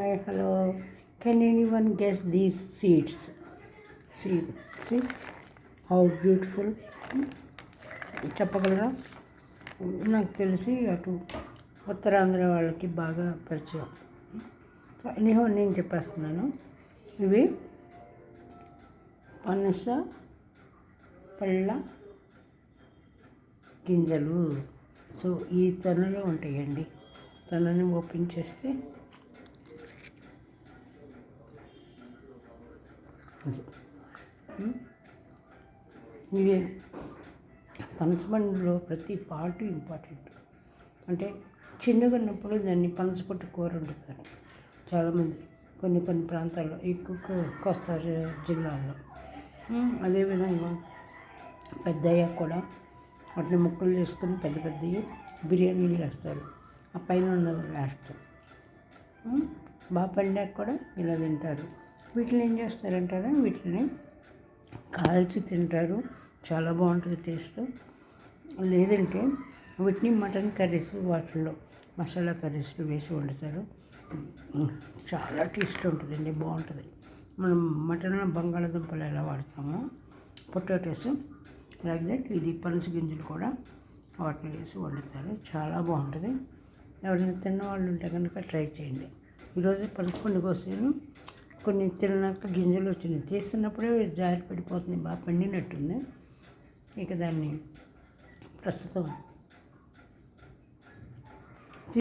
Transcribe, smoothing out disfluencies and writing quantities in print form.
Hi, hello. Can anyone guess these seeds? See how beautiful. చెప్పగలరా? నాకు తెలిసి అటు ఉత్తరాంధ్ర వాళ్ళకి బాగా పరిచయం. ఎనీహో నేను చెప్పేస్తున్నాను. ఇవి పనస పళ్ళ గింజలు. సో ఈ తొనలో ఉంటాయండి. తొనని ఓపెన్ చేస్తే ఇవి పనసపండులో ప్రతి పార్ట్ ఇంపార్టెంట్. అంటే చిన్నగా ఉన్నప్పుడు దాన్ని పనసపొట్టు కూర వండుతారు చాలామంది కొన్ని ప్రాంతాల్లో, ఎక్కువ కోస్తా జిల్లాల్లో. అదేవిధంగా పెద్దయ్యాక కూడా వాటిని ముక్కలు చేసుకొని పెద్దవి బిర్యానీలు వేస్తారు. ఆ పైన ఉన్నది వేస్తారు. బాగా పండాక కూడా ఇలా తింటారు. వీటిని ఏం చేస్తారంటారా, వీటిని కాల్చి తింటారు, చాలా బాగుంటుంది టేస్ట్. లేదంటే వీటిని మటన్ కర్రీస్ వాటిల్లో మసాలా కర్రీస్లు వేసి వండుతారు. చాలా టేస్ట్ ఉంటుందండి, బాగుంటుంది. మనం మటన్లో బంగాళాదుంపలు ఎలా వాడతామో పొటాటోస్ లైక్ దట్ ఇది పనస గింజలు కూడా వాటిలో వేసి వండుతారు, చాలా బాగుంటుంది. ఎవరైనా తిన్నవాళ్ళు ఉంటే కనుక ట్రై చేయండి. ఈరోజు పనసపండు కోసాను, కొన్ని తిన్నాక గింజలు వచ్చినాయి, తీస్తున్నప్పుడే జారి పడిపోతుంది, బాగా పండినట్టుంది. ఇక దాన్ని ప్రస్తుతం